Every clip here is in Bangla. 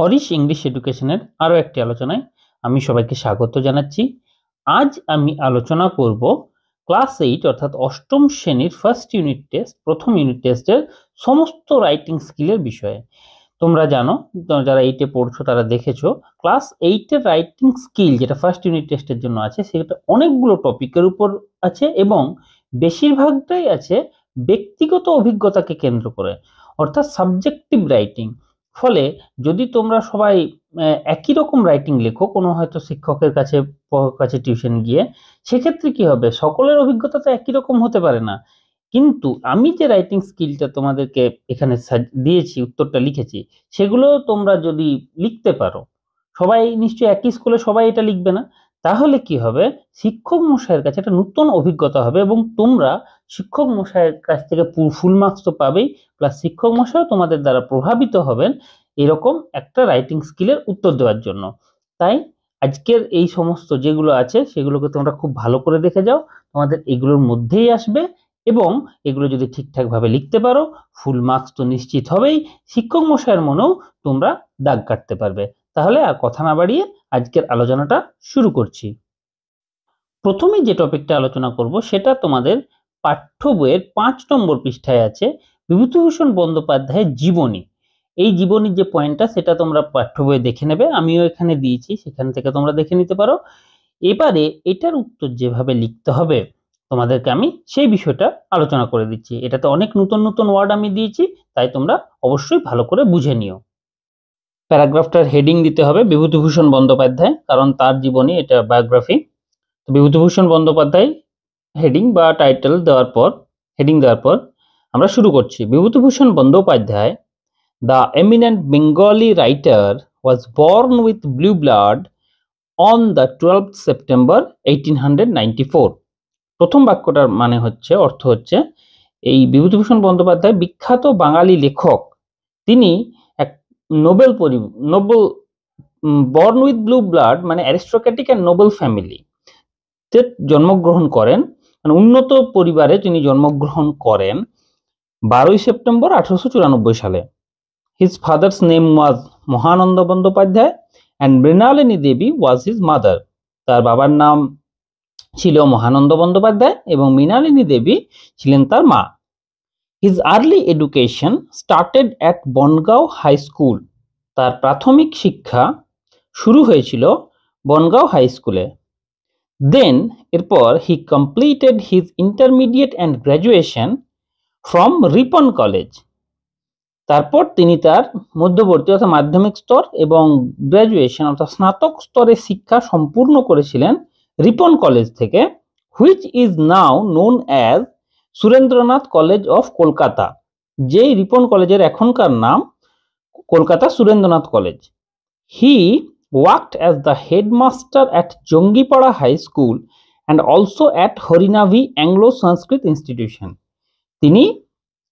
অরিশ ইংলিশ এডুকেশনের আরও একটি আলোচনায় আমি সবাইকে স্বাগত জানাচ্ছি। আজ আমি আলোচনা করব ক্লাস 8 অর্থাৎ অষ্টম শ্রেণীর প্রথম ইউনিট টেস্টের সমস্ত রাইটিং স্কিলের বিষয়ে। তোমরা জানো, যারা 8-এ পড়ছো তারা দেখেছো, ক্লাস 8-এর রাইটিং স্কিল যেটা ফার্স্ট ইউনিট টেস্টের জন্য আছে সেটা অনেকগুলো টপিকের উপর আছে এবং বেশিরভাগটাই আছে ব্যক্তিগত অভিজ্ঞতাকে কেন্দ্র করে, অর্থাৎ সাবজেক্টিভ রাইটিং। ফলে যদি তোমরা সবাই একই রকম রাইটিং লেখো, কোনো হয়তো শিক্ষকের কাছে টিউশন গিয়ে, সেক্ষেত্রে কি হবে, সকলের অভিজ্ঞতা তো একই রকম হতে পারে না। কিন্তু আমি যে রাইটিং স্কিলটা তোমাদেরকে এখানে দিয়েছি, উত্তরটা লিখেছি, সেগুলো তোমরা যদি লিখতে পারো, সবাই নিশ্চয়ই একই স্কুলে সবাই এটা লিখবে না, তাহলে কি হবে, শিক্ষক মশাইয়ের কাছে একটা নতুন অভিজ্ঞতা হবে এবং তোমরা শিক্ষক মশাইয়ের কাছ থেকে ফুল মার্কস তো পাবেই, প্লাস শিক্ষক মশাইও তোমাদের দ্বারা প্রভাবিত হবেন এরকম একটা রাইটিং স্কিলের উত্তর দেওয়ার জন্য। তাই আজকের এই সমস্ত যেগুলো আছে সেগুলোকে তোমরা খুব ভালো করে দেখে যাও, তোমাদের এগুলোর মধ্যেই আসবে এবং এগুলো যদি ঠিকঠাকভাবে লিখতে পারো ফুল মার্কস তো নিশ্চিত হবেই, শিক্ষক মশাইয়ের মনেও তোমরা দাগ কাটতে পারবে। তাহলে আর কথা না বাড়িয়ে আজকের আলোচনাটা শুরু করছি। প্রথমে যে টপিকটা আলোচনা করব সেটা তোমাদের পাঠ্য বইয়ের 5 নম্বর পৃষ্ঠায় আছে, বিভূতিভূষণ বন্দ্যোপাধ্যায়ের জীবনী। এই জীবনীর যে পয়েন্টটা সেটা তোমরা পাঠ্য বইয়ে দেখে নেবে, আমিও এখানে দিয়েছি, সেখান থেকে তোমরা দেখে নিতে পারো। এবারে এটার উত্তর যেভাবে লিখতে হবে তোমাদেরকে আমি সেই বিষয়টা আলোচনা করে দিচ্ছি। এটাতে অনেক নতুন নতুন ওয়ার্ড আমি দিয়েছি, তাই তোমরা অবশ্যই ভালো করে বুঝে নিও। প্যারাগ্রাফটার হেডিং দিতে হবে বিভূতিভূষণ বন্দ্যোপাধ্যায়, কারণ তার জীবনী, এটা বায়োগ্রাফি। বিভূতিভূষণ বন্দ্যোপাধ্যায় হেডিং বা টাইটেল দেওয়ার পর, হেডিং দেওয়ার পর আমরা শুরু করছি। Bibhutibhushan Bandyopadhyay, the eminent Bengali writer, was born with blue blood on the 12th September 1894. প্রথম বাক্যটার মানে হচ্ছে, অর্থ হচ্ছে, এই বিভূতিভূষণ বন্দ্যোপাধ্যায় বিখ্যাত বাঙালি লেখক, তিনি এক Nobel born with blue blood মানে অ্যারিস্টোক্র্যাটিক অ্যান্ড নোবেল ফ্যামিলি জন্মগ্রহণ করেন, মানে উন্নত পরিবারে তিনি জন্মগ্রহণ করেন 12ই সেপ্টেম্বর 1894 সালে। His father's name was Mahananda Bandyopadhyay and Mrinalini Devi was his mother. তার বাবার নাম ছিল মহানন্দ বন্দ্যোপাধ্যায় এবং মৃণালিনী দেবী ছিলেন তার মা। His early education started at Bongaon high school. তার প্রাথমিক শিক্ষা শুরু হয়েছিল বনগাঁও হাই স্কুলে। Then এরপর he completed his intermediate and graduation from Ripon college. তারপর তিনি তার মধ্যবর্তী অর্থাৎ মাধ্যমিক স্তর এবং গ্র্যাজুয়েশন অর্থাৎ স্নাতক স্তরের শিক্ষা সম্পূর্ণ করেছিলেন রিপন কলেজ থেকে, which is now known as Surendranath college of Kolkata, যেই রিপন কলেজের এখনকার নাম Kolkata Surendranath college. He worked as the headmaster at Jangipara high school and also at Harinavi Anglo Sanskrit institution. তিনি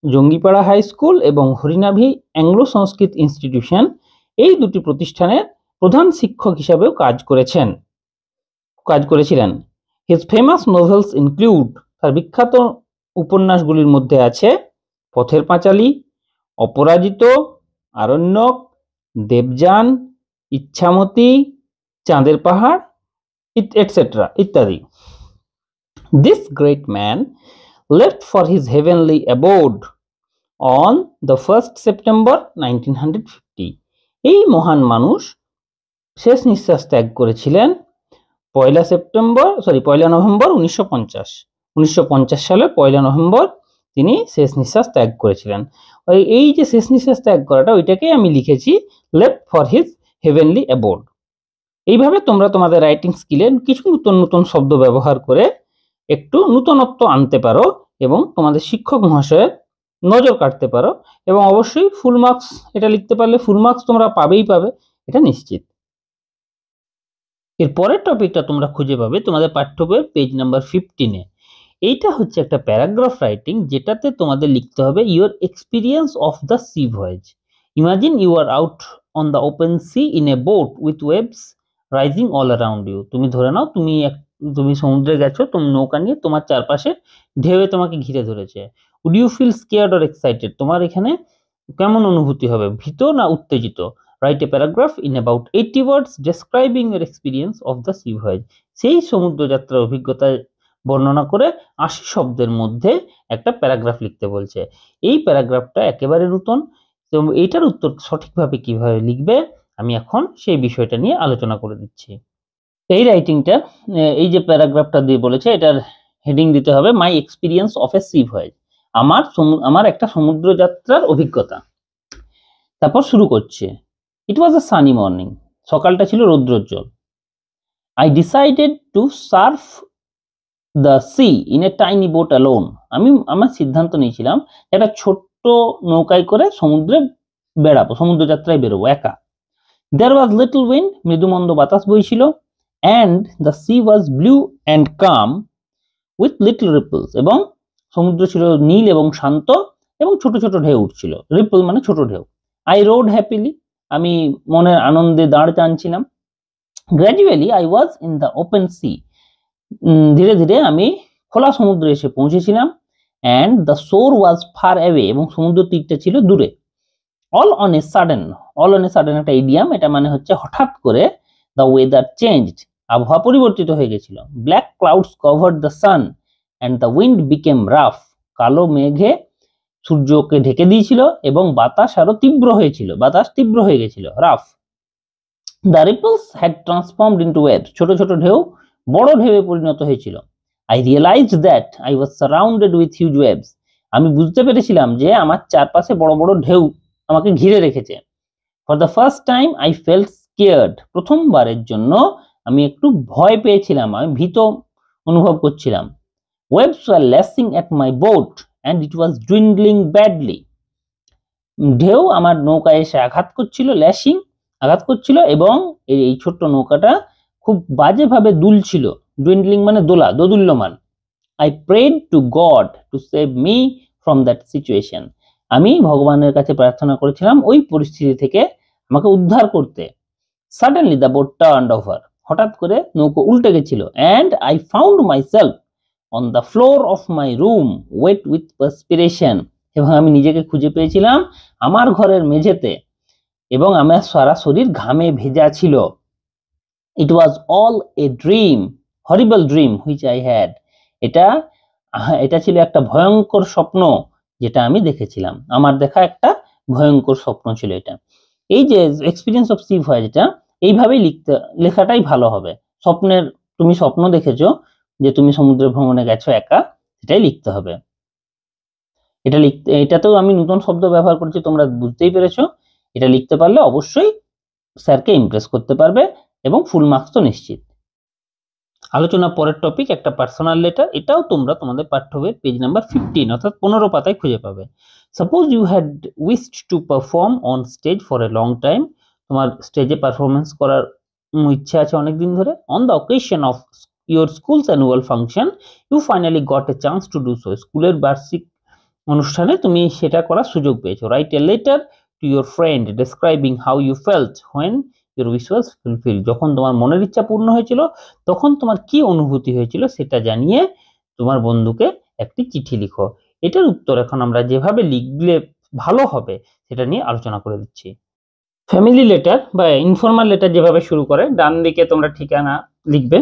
জঙ্গিপাড়া হাই স্কুল এবং হরিনাভি অ্যাংলো সংস্কৃত ইনস্টিটিউশন এই দুটি প্রতিষ্ঠানের প্রধান শিক্ষক হিসাবেও কাজ করেছিলেন। হিজ ফেমাস নোভেলস ইনক্লুড, তার বিখ্যাত উপন্যাসগুলির মধ্যে আছে পথের পাঁচালী, অপরাজিত, আরণ্যক, দেবযান, ইচ্ছামতি, চাঁদের পাহাড় এটসেট্রা ইত্যাদি। This great man left for his heavenly abode on the 1st September 1950. এই মহান মানুষ শেষ নিঃশ্বাস ত্যাগ করেছিলেন 1 নভেম্বর 1950 সালে 1 নভেম্বর তিনি শেষ নিঃশ্বাস ত্যাগ করেছিলেন। এই যে শেষ নিঃশ্বাস ত্যাগ করাটা, ওইটাকেই আমি লিখেছি left for his heavenly abode। এইভাবে তোমরা তোমাদের রাইটিং স্কিলে কিছু নতুন নতুন শব্দ ব্যবহার করে একটু নূতনত্ব আনতে পারো এবং তোমাদের শিক্ষক মহাশয়ের নজর কাটতে পারো, এবং অবশ্যই ফুল মার্কস, এটা লিখতে পারলে ফুল মার্কস তোমরা পাবে, এটা নিশ্চিত। এর পরের টপিকটা তোমরা খুঁজে পাবে তোমাদের পাঠ্য বইয়ের পেজ নাম্বার 15-এ। এইটা হচ্ছে একটা প্যারাগ্রাফ রাইটিং, যেটাতে তোমাদের লিখতে হবে your experience of the sea voyage. Imagine you are out on the open sea in a boat with waves rising all around you. তুমি ধরে নাও তুমি সমুদ্রে গেছো, তুমি নৌকা নিয়ে, তোমার চারপাশে ঢেউয়ে তোমাকে ঘিরে ধরেছে। Would you feel scared or excited, তোমার এখানে কেমন অনুভূতি হবে, ভীত না উত্তেজিত? Write a paragraph in about 80 words describing your experience of the sea voyage. সেই সমুদ্রযাত্রার অভিজ্ঞতা বর্ণনা করে 80 শব্দের মধ্যে একটা প্যারাগ্রাফ লিখতে বলছে। এই প্যারাগ্রাফটা একেবারে নতুন, তো এইটার উত্তর সঠিকভাবে কিভাবে লিখবে আমি এখন সেই বিষয়টা নিয়ে আলোচনা করে দিচ্ছি। এই রাইটিংটা, এই যে প্যারাগ্রাফটা দিয়ে বলেছে, এটার হেডিং দিতে হবে মাই experience of A C voice, আমার একটা সমুদ্র যাত্রার অভিজ্ঞতা। তারপর শুরু করছে, ইট ওয়াজ আ সানি মর্নিং, সকালটা ছিল রৌদ্রোজ্জ্বল। I decided to surf the sea in a tiny boat alone, আমি আমার সিদ্ধান্ত নিয়েছিলাম একটা ছোট্ট নৌকায় করে সমুদ্রে বেড়াবো, সমুদ্র যাত্রায় বেরোবো একা। দেয়ার ওয়াজ লিটল উইন্ড, মৃদুমন্দ বাতাস বইছিল, and the sea was blue and calm with little ripples, এবং সমুদ্র ছিল নীল এবং শান্ত এবং ছোট ছোট ঢেউ উঠছিল। রিপল মানে ছোট ঢেউ। আই রোড হ্যাপিলি, আমি মনের আনন্দে দাঁড় টানছিলাম। Gradually I was in the open sea, ধীরে ধীরে আমি খোলা সমুদ্রে এসে পৌঁছেছিলাম। অ্যান্ড দ্য শোর ওয়াজ ফার অ্যাওয়ে, এবং সমুদ্র তীরটা ছিল দূরে। অল অন এ সাডেন একটা ইডিয়াম, এটা মানে হচ্ছে হঠাৎ করে। দ্য ওয়েদার চেঞ্জড, আবহাওয়া পরিবর্তিত হয়ে গেছিল। Black clouds covered the sun and the wind became rough, কালো মেঘে সূর্যকে ঢেকে দিয়েছিল এবং বাতাস আরো তীব্র হয়েছিল, বাতাস তীব্র হয়ে গেছিল, rough. The ripples had transformed into waves, ছোট ছোট ঢেউ বড় ঢেউয়ে পরিণত হয়েছিল। I realised that I was surrounded with huge waves, আমি বুঝতে পেরেছিলাম যে আমার চারপাশে বড় বড় ঢেউ আমাকে ঘিরে রেখেছে। For the first time I felt scared, প্রথমবারের জন্য আমি একটু ভয় পেয়েছিলাম, আমি ভীত অনুভব করছিলাম। Waves were lashing at my boat and it was dwindling badly, ঢেউ আমার নৌকায় এসে আঘাত করছিল এবং এই ছোট্ট নৌকাটা খুব বাজেভাবে দুলছিল। ডুইন্ডলিং মানে দোলা, দোদুল্যমান। I prayed to God to save me from that situation, আমি ভগবানের কাছে প্রার্থনা করেছিলাম ওই পরিস্থিতি থেকে আমাকে উদ্ধার করতে। Suddenly the boat turned over, হঠাৎ করে নৌকো উল্টে গেছিল। And I found myself on the floor of my room wet with perspiration, এবং আমি নিজেকে খুঁজে পেয়েছিলাম আমার ঘরের মেঝেতে এবং আমার সারা শরীর ঘামে ভেজা ছিল। It was all a dream, horrible dream which I had, এটা ছিল একটা ভয়ঙ্কর স্বপ্ন যেটা আমি দেখেছিলাম, আমার দেখা একটা ভয়ঙ্কর স্বপ্ন ছিল এটা। এই যে এক্সপিরিয়েন্স অফ সি ভয়েজ, এটা এইভাবেই লেখাটাই ভালো হবে। তুমি স্বপ্ন দেখেছো যে তুমি সমুদ্র ভ্রমণে গেছো একা, সেটাই লিখতে হবে। এটাতেও আমি নতুন শব্দ ব্যবহার করেছি, তোমরা বুঝতেই পেরেছো। এটা লিখতে পারলে অবশ্যই স্যারকে ইমপ্রেস করতে পারবে এবং ফুল মার্কস তো নিশ্চিত। আলোচনা পরের টপিক একটা পার্সোনাল লেটার, এটাও তোমরা তোমাদের পাঠ্য বইয়ের পেজ নাম্বার 15 অর্থাৎ 15 পাতায় খুঁজে পাবে। Suppose you had wished to perform on stage for a long time, তোমার স্টেজে পারফরমেন্স করার ইচ্ছা আছে অনেকদিন ধরে। On the occasion of your school's annual function you finally got a chance to do so, স্কুলের বার্ষিক অনুষ্ঠানে তুমি সেটা করার সুযোগ পেয়েছো। Write a letter to your friend describing how you felt when your wish was fulfilled, যখন তোমার মনের ইচ্ছা পূর্ণ হয়েছিল তখন তোমার কি অনুভূতি হয়েছিল সেটা জানিয়ে তোমার বন্ধুকে একটি চিঠি লিখো। এটার উত্তর এখন আমরা যেভাবে লিখলে ভালো হবে সেটা নিয়ে আলোচনা করে দিচ্ছি। ফ্যামিলি লেটার বা ইনফর্মাল লেটার যেভাবে শুরু করে, ডান দিকে তোমরা ঠিকানা লিখবে।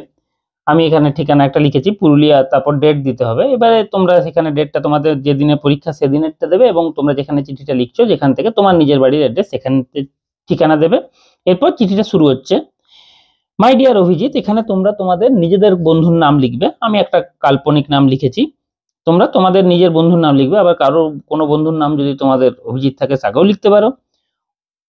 আমি এখানে ঠিকানা একটা লিখেছি পুরুলিয়া, তারপর ডেট দিতে হবে। এবারে তোমরা সেখানে ডেটটা তোমাদের যেদিনে পরীক্ষা সেদিনেরটা দেবে এবং তোমরা যেখানে চিঠিটা লিখছো যেখান থেকে তোমার নিজের বাড়ির অ্যাড্রেস সেখানে ঠিকানা দেবে। এরপর চিঠিটা শুরু হচ্ছে, মাই ডিয়ার অভিজিৎ, এখানে তোমরা তোমাদের নিজেদের বন্ধুর নাম লিখবে। আমি একটা কাল্পনিক নাম লিখেছি, তোমরা তোমাদের নিজের বন্ধুর নাম লিখবে, আবার কারো কোনো বন্ধুর নাম যদি তোমাদের অভিজিৎ থাকে তাকেও লিখতে পারো।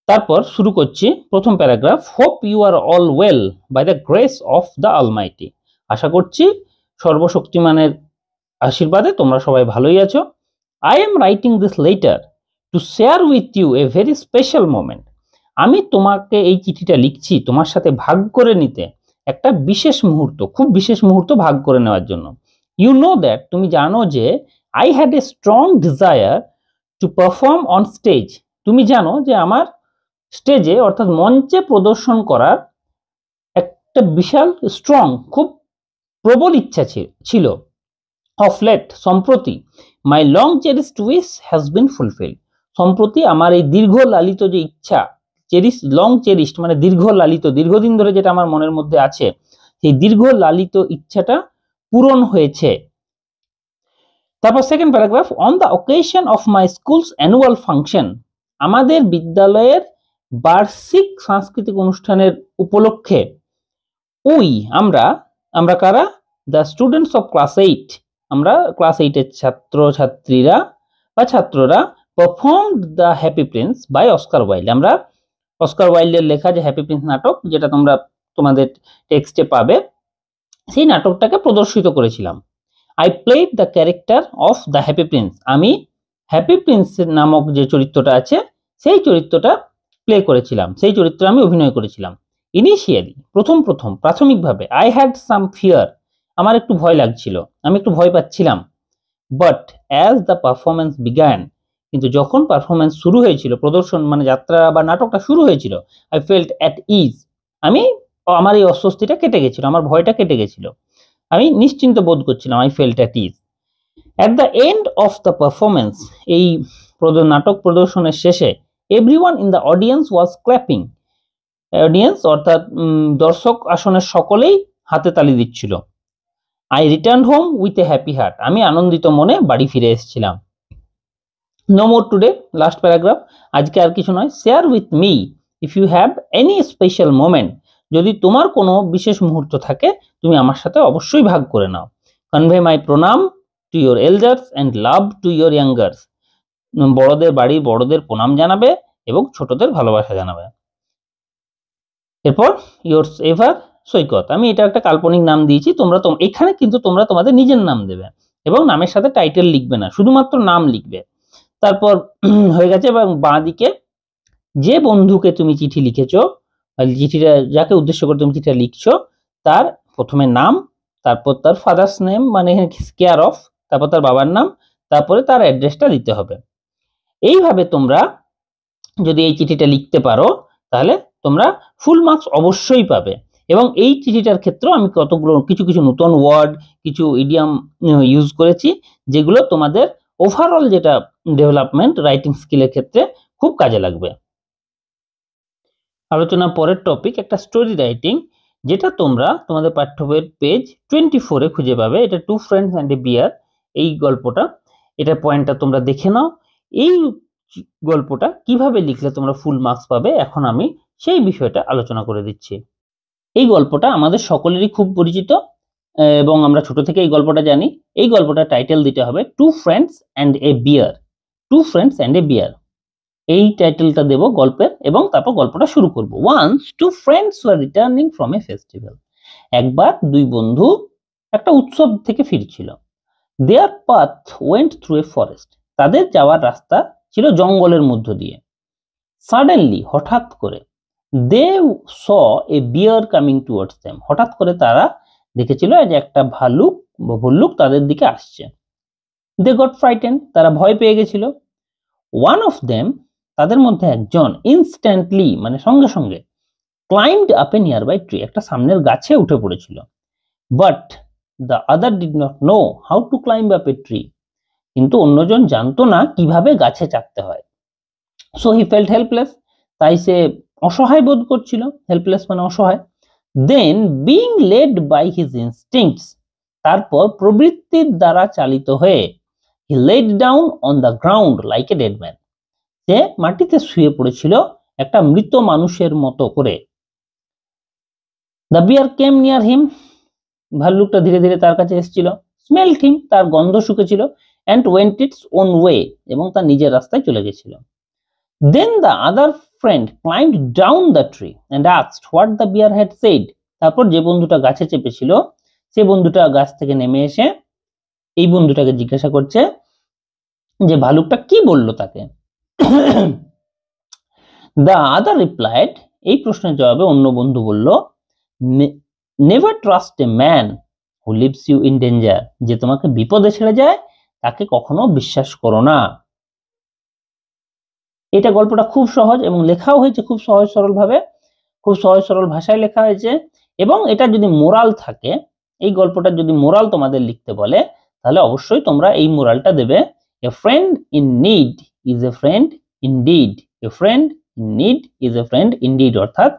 তারপর শুরু করছি প্রথম paragraph, hope you are all well by the grace of the almighty, আশা করছি সর্বশক্তিমানের আশীর্বাদে তোমরা সবাই ভালোই আছো। I am writing this letter to share with you a very special moment, আমি তোমাকে এই চিঠিটা লিখছি তোমার সাথে ভাগ করে নিতে একটা বিশেষ মুহূর্ত, খুব বিশেষ মুহূর্ত ভাগ করে নেওয়ার জন্য। ইউ নো দ্যাট, তুমি জানো যে I had a strong desire to perform on stage, তুমি জানো যে আমার স্টেজে অর্থাৎ মঞ্চে প্রদর্শন করার একটা বিশাল স্ট্রং, খুব প্রবল ইচ্ছা ছিল। অফ লেট, সম্প্রতি, মাই long cherished wish has been fulfilled, সম্প্রতি আমার এই দীর্ঘ লালিত যে ইচ্ছা, লং চেরিস্ট মানে দীর্ঘ লালিত, দীর্ঘদিন ধরে যেটা আমার মনের মধ্যে আছে, সেই দীর্ঘ লালিত ইচ্ছাটা পূরণ হয়েছে। তারপর second paragraph, on the occasion of my schools annual function, আমাদের বিদ্যালয়ের বার্ষিক সাংস্কৃতিক অনুষ্ঠানের উপলক্ষে আমরা কারা, দ্য স্টুডেন্টস অফ ক্লাস 8, আমরা ক্লাস 8 এর ছাত্ররা performed the Happy Prince by Oscar Wilde, আমরা অস্কার ওয়াইল্ডের লেখা যে হ্যাপি প্রিন্স নাটক, যেটা তোমরা তোমাদের টেক্সটে পাবে, সেই নাটকটাকে প্রদর্শিত করেছিলাম। I played the character of the Happy Prince, আমি হ্যাপি প্রিন্স নামক যে চরিত্রটা আছে সেই চরিত্রটা প্লে করেছিলাম, সেই চরিত্রে আমি অভিনয় করেছিলাম। ইনিশিয়ালি, প্রাথমিকভাবে, আই হ্যাড সাম ফিয়ার, আমার একটু ভয় লাগছিল, আমি একটু ভয় পাচ্ছিলাম। But as the performance began, কিন্তু যখন পারফরমেন্স শুরু হয়েছিল, প্রদর্শন মানে যাত্রা বা নাটকটা শুরু হয়েছিল, আই ফেল্ট অ্যাট ইজ, আমার এই অস্বস্তিটা কেটে গেছিল, আমার ভয়টা কেটে গেছিল, আমি নিশ্চিন্ত বোধ করছিলাম। I felt at ease. At the end of the performance, এই নাটক প্রদর্শনের শেষে, everyone in the audience was clapping, audience অর্থাৎ দর্শক আসনের সকলেই হাতে তালি দিচ্ছিল। I return home with a happy heart, আমি আনন্দিত মনে বাড়ি ফিরে এসেছিলাম। No more today, last paragraph, আজকে আর কিছু নয়। Share with me if you have any special moment, যদি তোমার কোনো বিশেষ মুহূর্ত থাকে তুমি আমার সাথে অবশ্যই ভাগ করে নাও। কনভে মাই প্রণাম to your elders and love to your youngers, বড়দের প্রণাম জানাবে এবং ছোটদের ভালোবাসা জানাবে। এরপর ইয়োরস এভার সৈকত, আমি এটা একটা কাল্পনিক নাম দিয়েছি, এখানে কিন্তু তোমরা তোমাদের নিজের নাম দেবে এবং নামের সাথে টাইটেল লিখবে না, শুধুমাত্র নাম লিখবে। তারপর হয়ে গেছে, এবং বাঁ দিকে যে বন্ধুকে তুমি চিঠি লিখেছো, চিঠিটা যাকে উদ্দেশ্য করে তুমি চিঠিটা লিখছো, তার প্রথমে নাম, তারপর তার ফাদার্স নেম মানে কেয়ার অফ, তারপর তার বাবার নাম, তারপরে তার অ্যাড্রেসটা দিতে হবে। এইভাবে তোমরা যদি এই চিঠিটা লিখতে পারো তাহলে তোমরা ফুল মার্কস অবশ্যই পাবে। এবং এই চিঠিটার ক্ষেত্রে আমি কিছু নতুন ওয়ার্ড, কিছু ইডিয়াম ইউজ করেছি, যেগুলো তোমাদের ওভারঅল যেটা ডেভেলপমেন্ট রাইটিং স্কিলের ক্ষেত্রে খুব কাজে লাগবে। আলোচনা পরের টপিক, একটা স্টোরি রাইটিং, যেটা তোমরা তোমাদের পাঠ্য বইয়ের পেজ 24 খুঁজে পাবে। এটা two friends and a bear, এই গল্পটা, এটা পয়েন্টটা তোমরা দেখে নাও। এই গল্পটা কিভাবে লিখলে তোমরা ফুল মার্কস পাবে, এখন আমি সেই বিষয়টা আলোচনা করে দিচ্ছি। এই গল্পটা আমাদের সকলেরই খুব পরিচিত এবং আমরা ছোট থেকে এই গল্পটা জানি। এই গল্পটা টাইটেল দিতে হবে two friends and a bear, two friends and a bear, এই টাইটেলটা দেব গল্পের, এবং তারপর গল্পটা শুরু করব। Once two friends were returning from a festival, একবার দুই বন্ধু একটা উৎসব থেকে ফিরছিল। Their path went through a forest, তাদের যাওয়ার রাস্তা ছিল জঙ্গলের মধ্য দিয়ে। সাডেনলি, হঠাৎ করে, দে স এ বিয়ার কামিং টুয়ার্ডস দেম, হঠাৎ করে তারা দেখেছিল যে একটা ভল্লুক তাদের দিকে আসছে। দে গট ফ্রাইটেন্ড, তারা ভয় পেয়ে গেছিল। ওয়ান অফ দেম, তাদের মধ্যে একজন, ইনস্ট্যান্টলি মানে সঙ্গে সঙ্গে, climbed up a nearby tree, একটা সামনের গাছে উঠে পড়েছিল। But the other did not know how to climb up a tree, কিন্তু অন্যজন জানতো না কিভাবে গাছে চাপতে হয়। সো হি ফেল্ট হেল্পলেস, তাই সে অসহায় বোধ করছিল, হেল্পলেস মানে অসহায়। Then being led by his instincts, তারপর প্রবৃত্তির দ্বারা চালিত হয়ে, he led down on the ground like a dead man, সে মাটিতে শুয়ে পড়েছিল একটা মৃত মানুষের মতো করে। দ্য বিয়ার কেম নিয়ার হিম, ভাল্লুকটা ধীরে ধীরে তার কাছে এসেছিল। স্মেলড হিম, তার গন্ধ শুকেছিল। And went its own way, এবং তার নিজের রাস্তায় চলে গেছিল। Then the other friend climbed down the tree and asked what the bear had said, তারপর যে বন্ধুটা গাছে চেপেছিল সে বন্ধুটা গাছ থেকে নেমে এসে এই বন্ধুটাকে জিজ্ঞাসা করছে যে ভালুকটা কি বলল তাকে। দ্য আদার রিপ্লাইড, এই প্রশ্নের জবাবে অন্য বন্ধু বলল, never trust a man who leaves you in danger, যে তোমাকে বিপদে ছেড়ে যায় তাকে কখনো বিশ্বাস করো না। এটা গল্পটা খুব সহজ এবং লেখাও হয়েছে খুব সহজ সরল ভাষায় লেখা হয়েছে। এবং এটা যদি মোরাল থাকে, এই গল্পটা যদি মোরাল তোমাদের লিখতে বলে, তাহলে অবশ্যই তোমরা এই মোরালটা দেবে, a friend in need is a friend indeed, a friend need is a friend indeed, অর্থাৎ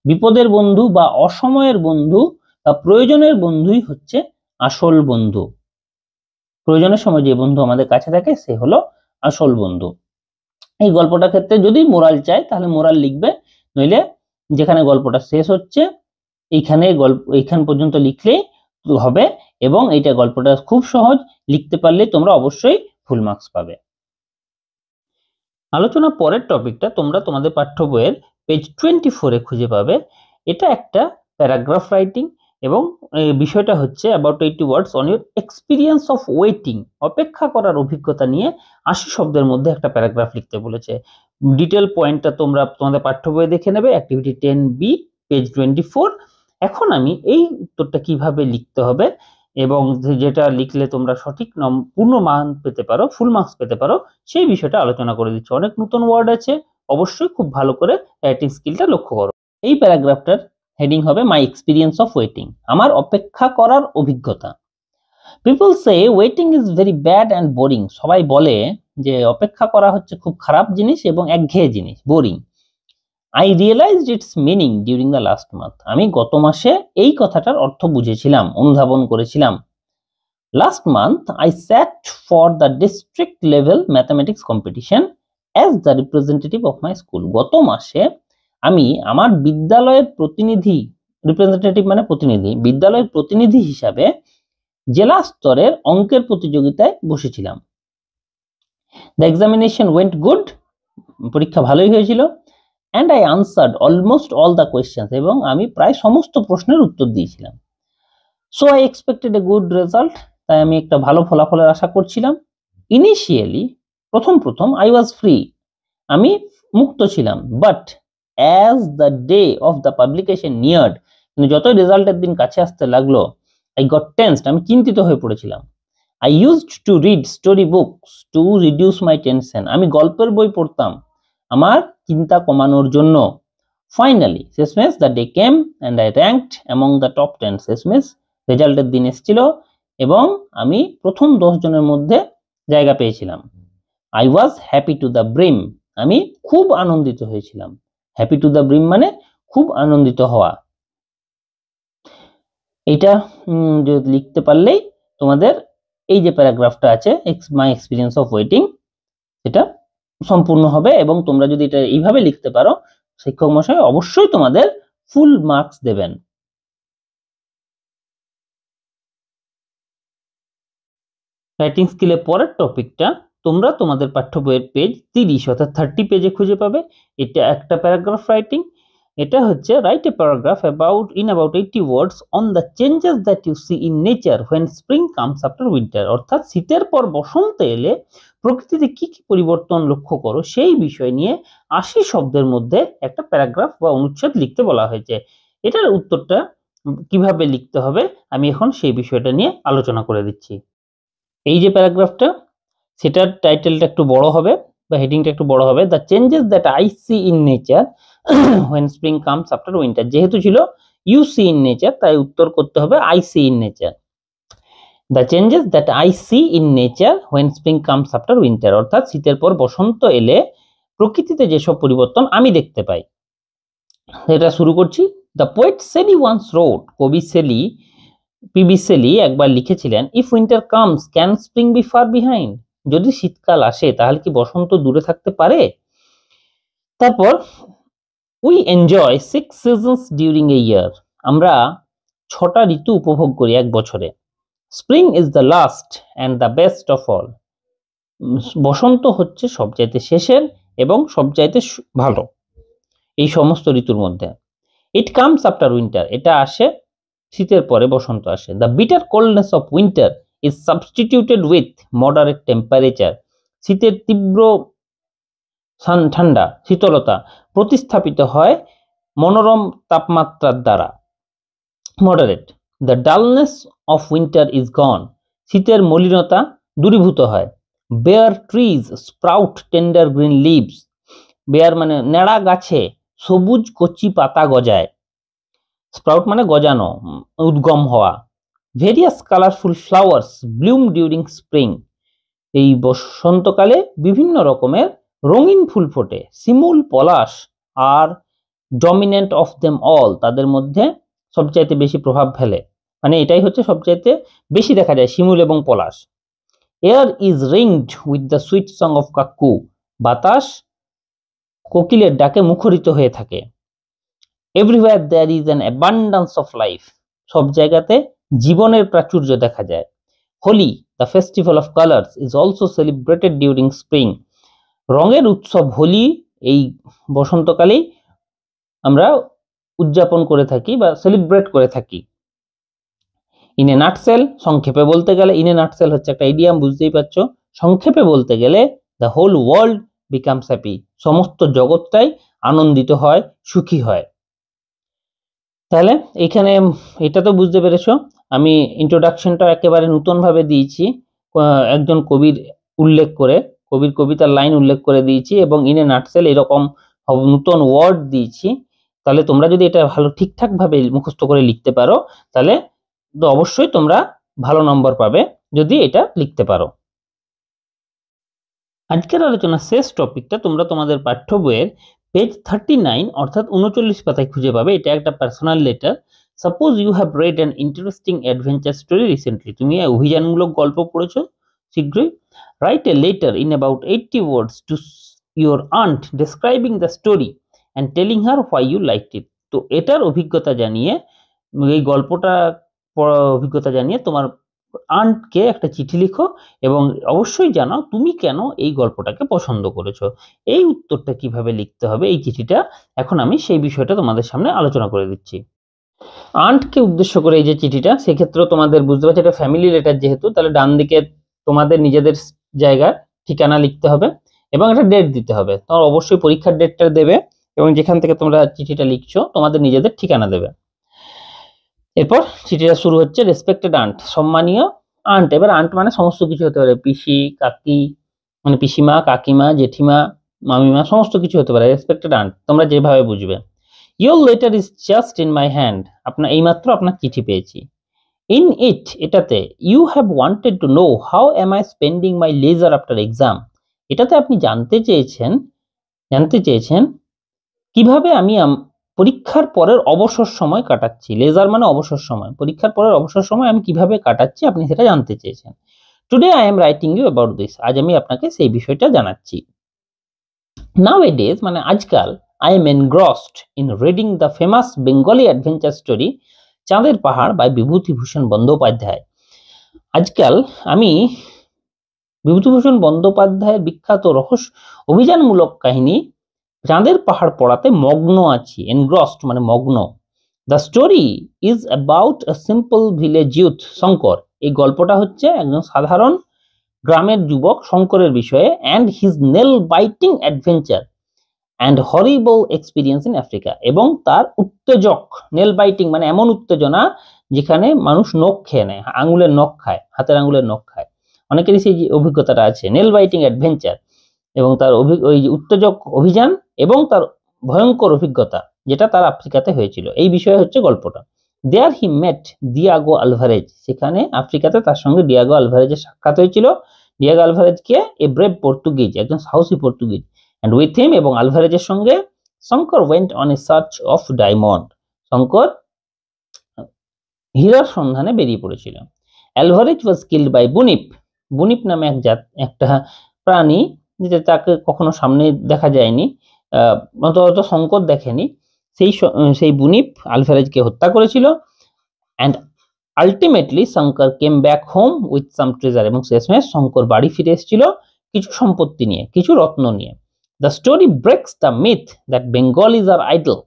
বিপদের বন্ধু বা অসময়ের বন্ধু বা প্রয়োজনের বন্ধুই হচ্ছে আসল বন্ধু। প্রয়োজনের সময় যে বন্ধু আমাদের কাছে থাকে সে হলো আসল বন্ধু। এই গল্পটার ক্ষেত্রে যদি মোরাল চাই তাহলে মোরাল লিখবে, নইলে যেখানে গল্পটা শেষ হচ্ছে এইখান পর্যন্ত লিখলেই হবে। এবং এইটা গল্পটা খুব সহজ, লিখতে পারলে তোমরা অবশ্যই ফুল মার্কস পাবে। আলোচনা পরের টপিকটা তোমরা তোমাদের পাঠ্য বইয়ের পেজ 24 খুঁজে পাবে। এটা একটা প্যারাগ্রাফ রাইটিং এবং বিষয়টা হচ্ছে about 80 words on your experience of waiting, অপেক্ষা করার অভিজ্ঞতা নিয়ে 80 শব্দের মধ্যে একটা প্যারাগ্রাফ লিখতে বলেছে। ডিটেল পয়েন্টটা তোমরা তোমাদের পাঠ্য বইয়ে দেখে নেবে, অ্যাক্টিভিটি 10B পেজ 24। এখন আমি এই উত্তরটা কিভাবে লিখতে হবে এবং যেটা লিখলে তোমরা সঠিক পূর্ণ মান পেতে পারো, ফুল মার্কস পেতে পারো, সেই বিষয়টা আলোচনা করে দিচ্ছি। অনেক নতুন ওয়ার্ড আছে, অবশ্যই খুব ভালো করে রাইটিং স্কিলটা লক্ষ্য করো। এই প্যারাগ্রাফটার হেডিং হবে মাই এক্সপিরিয়েন্স অফ ওয়েটিং, আমার অপেক্ষা করার অভিজ্ঞতা। People say waiting is very bad and boring, সবাই বলে যে অপেক্ষা করা হচ্ছে খুব খারাপ জিনিস এবং একঘেয়ে জিনিস, boring. I realized its meaning during the last month, আমি গত মাসে এই কথাটার অর্থ বুঝেছিলাম, অনুধাবন করেছিলাম। Last month I sat for the district level mathematics competition as the representative of my school, গত মাসে আমি আমার বিদ্যালয়ের প্রতিনিধি, রিপ্রেজেন্টেটিভ মানে প্রতিনিধি, বিদ্যালয়ের প্রতিনিধি হিসাবে জেলা স্তরের অঙ্কের প্রতিযোগিতায় বসেছিলাম। The examination went good, পরীক্ষা ভালোই হয়েছিল। And I answered almost all the questions, এবং আমি প্রায় সমস্ত প্রশ্নের উত্তর দিয়েছিলাম। So I expected a good result, তাই আমি একটা ভালো ফলাফলের আশা করছিলাম। Initially, প্রথম I was free, আমি মুক্ত ছিলাম। But as the day of the publication neared, কিন্তু যতই রেজাল্টের দিন কাছে আসতে লাগলো, I got tensed, আমি চিন্তিত হয়ে পড়েছিলাম। I used to read story books to reduce my tension, আমি গল্পের বই পড়তাম আমার চিন্তা কমানোর জন্য। ফাইনালি শেষমেশ the day came and I ranked among the top 10, শেষমেশ রেজাল্টের দিন এসেছিল এবং আমি প্রথম 10 জনের মধ্যে জায়গা পেয়েছিলাম। I was happy to the brim, আমি খুব আনন্দিত হয়েছিলাম। হ্যাপি টু দ্য ব্রিম মানে খুব আনন্দিত হওয়া। এটা লিখতে পারলেই তোমাদের এই যে প্যারাগ্রাফটা আছে মাই এক্সপিরিয়েন্স অফ ওয়েটিং, এটা সম্পূর্ণ হবে। এবং তোমরা যদি এটা এইভাবে লিখতে পারো, শিক্ষক মশাই অবশ্যই তোমাদের ফুল মার্কস দেবেন। রাইটিং স্কিলের পরের টপিকটা তোমরা তোমাদের পাঠ্য বইয়ের পেজ 30 অর্থাৎ 30 পেজে খুঁজে পাবে। এটা একটা প্যারাগ্রাফ রাইটিং। এটা হচ্ছে right a paragraph about 80 words on the changes that you see in nature when spring comes after winter, অর্থাৎ শীতের পর বসন্ত এলে প্রকৃতিতে কি কি পরিবর্তন লক্ষ্য করো সেই বিষয় নিয়ে 80 শব্দের মধ্যে একটা প্যারাগ্রাফ বা অনুচ্ছেদ লিখতে বলা হয়েছে। এটার উত্তরটা কিভাবে লিখতে হবে আমি এখন সেই বিষয়টা নিয়ে আলোচনা করে দিচ্ছি। এই যে প্যারাগ্রাফটা, সেটার টাইটেলটা একটু বড় হবে বা হেডিংটা একটু বড় হবে, the changes that I see in nature when spring comes after winter, যেহেতু ছিল ইউ সি ইন নেচার তাই উত্তর করতে হবে I see in nature. The changes that I see in nature when spring comes after winter, অর্থাৎ শীতের পর বসন্ত এলে প্রকৃতিতে যেসব পরিবর্তন আমি দেখতে পাই। এটা শুরু করছি। The poet Seli once road, কবি সেলি পিবি সেলি একবার লিখেছিলেন, if winter comes can spring be far behind, যদি শীতকাল আসে তাহলে কি বসন্ত দূরে থাকতে পারে। তারপর we enjoy 6 seasons during a year, আমরা 6টা ঋতু উপভোগ করি এক বছরে। Spring is the last and the best of all, বসন্ত হচ্ছে সবচাইতে শেষের এবং সবচাইতে ভালো এই সমস্ত ঋতুর মধ্যে। ইট কামস আফটার উইন্টার, এটা আসে শীতের পরে বসন্ত আসে। The bitter coldness of winter is substituted with moderate temperature, শীতের তীব্র ঠান্ডা শীতলতা প্রতিস্থাপিত হয় মনোরম তাপমাত্রার দ্বারা, moderate. The dullness of winter is gone, শীতের মলিনতা দূরীভূত হয়। Bare trees sprout tender green leaves, bare মানে নেড়া গাছে সবুজ কচি পাতা গজায়। স্প্রাউট মানে গজানো, উদ্গম হওয়া। Various colourful flowers Bloom during spring, এই বসন্তকালে বিভিন্ন রকমের রঙিন ফুল ফোটে, শিমুল পলাশ আর ডমিনেন্ট অফ দেম অল, তাদের মধ্যে সবচাইতে বেশি প্রভাব ফেলে, মানে এটাই হচ্ছে সবচাইতে বেশি দেখা যায়, শিমুল এবং পলাশ। Air is ringed with the sweet song of cuckoo, বাতাস কোকিলের ডাকে মুখরিত হয়ে থাকে। Everywhere there is an abundance of life, সব জায়গাতে জীবনের প্রাচুর্য দেখা যায়। Holi, the festival of colours, is also celebrated during spring, রঙের উৎসব হোলি এই বসন্তকালেই আমরা উদযাপন করে থাকি বা সেলিব্রেট করে থাকি। ইন এ নাটসেল, সংক্ষেপে বলতে গেলে, ইন এ নাটসেল হচ্ছে একটা ইডিয়াম, বুঝতেই পারছো। সংক্ষেপে বলতে গেলে the whole world becomes happy, সমস্ত জগৎটাই আনন্দিত হয়, সুখী হয়। তাহলে এখানে এটা তো বুঝতে পেরেছো, আমি ইন্ট্রোডাকশনটা একেবারে নতুন ভাবে দিয়েছি, একজন কবির উল্লেখ করে, কবির কবিতার লাইন উল্লেখ করে দিয়েছি, এবং ইন এ নাটসেল এরকম নতুন ওয়ার্ড দিয়েছি। তাহলে তোমরা যদি এটা ভালো ঠিকঠাক ভাবে মুখস্থ করে লিখতে পারো, তাহলে তো অবশ্যই তোমরা ভালো নম্বর পাবে যদি এটা লিখতে পারো। আজকের আলোচনা শেষ টপিকটা তোমরা তোমাদের পাঠ্য বইয়ের পেজ 39 অর্থাৎ 39 পাতায় খুঁজে পাবে। এটা একটা personal letter. Suppose you have read an interesting adventure story recently, তুমি অভিযানমূলক গল্প পড়েছো শীঘ্রই। Write a letter in about 80 words to your aunt describing the story and telling her why you liked it. তো এটার অভিজ্ঞতা জানিয়ে, এই গল্পটা অভিজ্ঞতা জানিয়ে তোমার আন্টকে একটা চিঠি লিখো এবং অবশ্যই জানাও তুমি কেন এই গল্পটাকে পছন্দ করেছো। এই উত্তরটা কিভাবে লিখতে হবে এই চিঠিটা, এখন আমি সেই বিষয়টা তোমাদের সামনে আলোচনা করে দিচ্ছি। আন্টকে উদ্দেশ্য করে এই যে চিঠিটা, সেক্ষেত্রে তোমাদের বুঝতে পারছো এটা ফ্যামিলি লেটার যেহেতু, তাহলে ডান দিকে তোমাদের নিজেদের জায়গার ঠিকানা লিখতে হবে এবং একটা ডেট দিতে হবে। তোমার অবশ্যই পরীক্ষার ডেটটা দেবে এবং যেখান থেকে তোমরা চিঠিটা লিখছো তোমাদের নিজেদের ঠিকানা দেবে। এরপর চিঠিটা শুরু হচ্ছে, রেসপেক্টেড আন্ট, সম্মানীয় আন্ট। এবার আন্ট মানে সমস্ত কিছু হতে পারে, পিসি, কাকি, মানে পিসিমা, কাকিমা, জেঠিমা, মামিমা, সমস্ত কিছু হতে পারে। রেসপেক্টেড আন্ট তোমরা যেভাবে বুঝবে। Your letter is just in my hand, আপনার এইমাত্র আপনার চিঠি পেয়েছি। ইন ইট, এটাতে, you have wanted to know how am I spending my leisure after exam, এটাতে আপনি জানতে চেয়েছেন কিভাবে আমি পরীক্ষার পরের অবসর সময় কাটাচ্ছি। লেজার মানে অবসর সময়, পরীক্ষার পরের অবসর সময় আমি কিভাবে কাটাচ্ছি আপনি সেটা জানতে চেয়েছেন। Today I am writing you about this, আজ আমি আপনাকে সেই বিষয়টা জানাচ্ছি। নাও এ ডেজ মানে আজকাল, I am engrossed in reading the famous Bengali adventure story Chander Pahar by Bibhutibhushan Bandyopadhyay. আজকাল আমি বিভূতিভূষণ বন্দ্যোপাধ্যায়ের বিখ্যাত রহস্য অভিযানমূলক কাহিনী চাঁদের পাহাড় পড়াতে মগ্ন আছি। এনগ্রসড মানে মগ্ন। The story is about a simple village youth Shankar, এই গল্পটা হচ্ছে একজন সাধারণ গ্রামের যুবক শঙ্করের বিষয়ে, and his nail biting adventure and horrible experience in Africa, এবং তার উত্তেজক, নেল বাইটিং মানে এমন উত্তেজনা যেখানে মানুষ নখ খেয়ে নেয়, আঙুলের নখ খায়, হাতের আঙুলের নখ খায়, অনেকেরই সেই অভিজ্ঞতাটা আছে। নেল বাইটিং অ্যাডভেঞ্চার এবং তার ওই উত্তেজক অভিযান এবং তার ভয়ঙ্কর অভিজ্ঞতা যেটা তার আফ্রিকাতে হয়েছিল, এই বিষয়ে হচ্ছে গল্পটা। দেয়ার হি মেট ডিয়াগো আলভারেজ, সেখানে আফ্রিকাতে তার সঙ্গে ডিয়াগো আলভারেজের সাক্ষাৎ হয়েছিল। ডিয়াগো আলভারেজ কে এ ব্রেভ পর্তুগিজ, একজন সাহসী পর্তুগিজ। অ্যান্ড উইথ হিম, এবং আলভারেজের সঙ্গে, Shankar went on a search of diamond, Shankar হীরার সন্ধানে বেরিয়ে পড়েছিল। Alvarez was killed by bunyip, bunyip নামে একটা প্রাণী যেটা তাকে কখনো সামনে দেখা যায়নি, অন্তত শঙ্কর দেখেনি, সেই বুনিপ আলভারেজকে হত্যা করেছিল। And ultimately Shankar came back home with some treasure, এবং শেষমেশ শঙ্কর বাড়ি ফিরে এসেছিল কিছু সম্পত্তি নিয়ে, কিছু রত্ন নিয়ে। The story breaks the myth that Bengalis are idle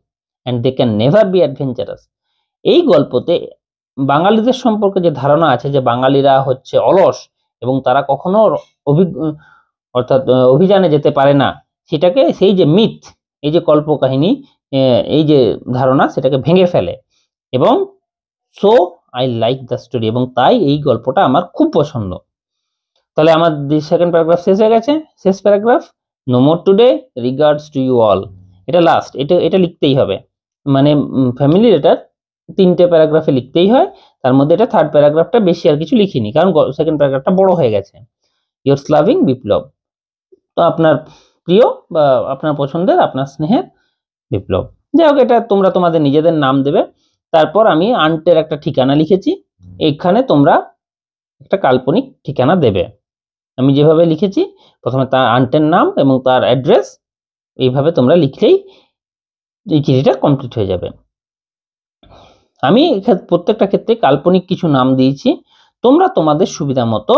and they can never be adventurous, এই গল্পতে বাঙালিদের সম্পর্কে যে ধারণা আছে যে বাঙালিরা হচ্ছে অলস এবং তারা কখনো অর্থাৎ অভিযানে যেতে পারে না, সেটাকে, সেই যে মিথ, এই যে কল্পকাহিনী, এই যে ধারণা, সেটাকে ভেঙে ফেলে। এবং so I like the story, এবং তাই এই গল্পটা আমার খুব পছন্দ। তাহলে আমার সেকেন্ড প্যারাগ্রাফ শেষ হয়ে গেছে। শেষ paragraph, no more today, regards to you all, এটা লাস্ট, এটা লিখতেই হবে, মানে ফ্যামিলি লেটার 3টে প্যারাগ্রাফে লিখতেই হয়, তার মধ্যে এটা থার্ড প্যারাগ্রাফটা বেশি আর কিছু লিখিনি কারণ সেকেন্ড প্যারাগ্রাফটা বড় হয়ে গেছে। ইয়োরস লাভিং বিপ্লব, তো আপনার প্রিয় বা আপনার পছন্দের, আপনার স্নেহের বিপ্লব। যাই হোক, এটা তোমরা তোমাদের নিজেদের নাম দেবে। তারপর আমি আন্টের একটা ঠিকানা লিখেছি, এখানে তোমরা একটা কাল্পনিক ঠিকানা দেবে। আমি যেভাবে লিখেছি, প্রথমে তার আন্টের নাম এবং তার অ্যাড্রেস, এইভাবে তোমরা লিখলেই এই চিঠিটা কমপ্লিট হয়ে যাবে। আমি প্রত্যেকটা ক্ষেত্রে কাল্পনিক কিছু নাম দিয়েছি, তোমরা তোমাদের সুবিধা মতো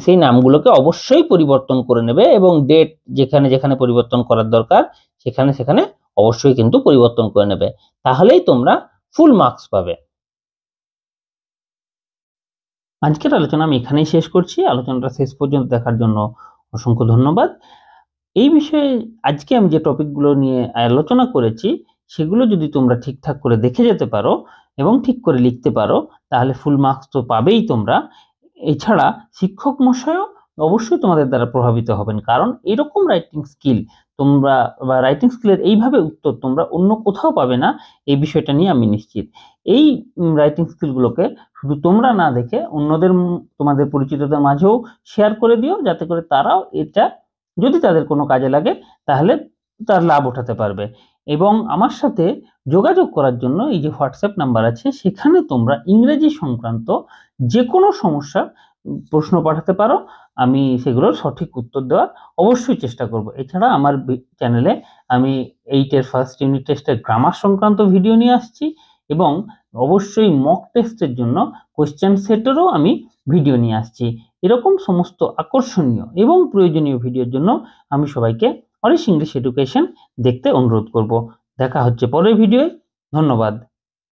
সেই নামগুলোকে অবশ্যই পরিবর্তন করে নেবে এবং ডেট যেখানে যেখানে পরিবর্তন করার দরকার সেখানে সেখানে অবশ্যই কিন্তু পরিবর্তন করে নেবে, তাহলেই তোমরা ফুল মার্কস পাবে। আজকের আলোচনা আমি এখানেই শেষ করছি। আলোচনাটা শেষ পর্যন্ত দেখার জন্য অসংখ্য ধন্যবাদ। এই বিষয়ে আজকে আমি যে টপিকগুলো নিয়ে আলোচনা করেছি সেগুলো যদি তোমরা ঠিকঠাক করে দেখে যেতে পারো এবং ঠিক করে লিখতে পারো, তাহলে ফুল মার্কস তো পাবেই তোমরা। এছাড়া শিক্ষক মশাইও অবশ্যই তোমাদের দ্বারা প্রভাবিত হবেন, কারণ এরকম রাইটিং স্কিল তোমরা বা রাইটিং স্কিলের এইভাবে উত্তর তোমরা অন্য কোথাও পাবে না, এই বিষয়টা নিয়ে আমি নিশ্চিত। এই রাইটিং স্কিলগুলোকে শুধু তোমরা না দেখে অন্যদের, তোমাদের পরিচিতদের মাঝেও শেয়ার করে দিও, যাতে করে তারাও এটা যদি তাদের কোনো কাজে লাগে তাহলে তার লাভ উঠাতে পারবে। এবং আমার সাথে যোগাযোগ করার জন্য এই যে হোয়াটসঅ্যাপ নাম্বার আছে, সেখানে তোমরা ইংরেজি সংক্রান্ত যে কোনো সমস্যার প্রশ্ন পাঠাতে পারো, আমি সেগুলোর সঠিক উত্তর দেওয়ার অবশ্যই চেষ্টা করব। এছাড়া আমার চ্যানেলে আমি 8 ফার্স্ট ইউনিট টেস্টের গ্রামার সংক্রান্ত ভিডিও নিয়ে আসছি এবং অবশ্যই মক টেস্টের জন্য কোশ্চেন সেটেরও আমি ভিডিও নিয়ে আসছি। এরকম সমস্ত আকর্ষণীয় এবং প্রয়োজনীয় ভিডিওর জন্য আমি সবাইকে অরিশ ইংলিশ এডুকেশন দেখতে অনুরোধ করব। দেখা হচ্ছে পরের ভিডিওয়। ধন্যবাদ।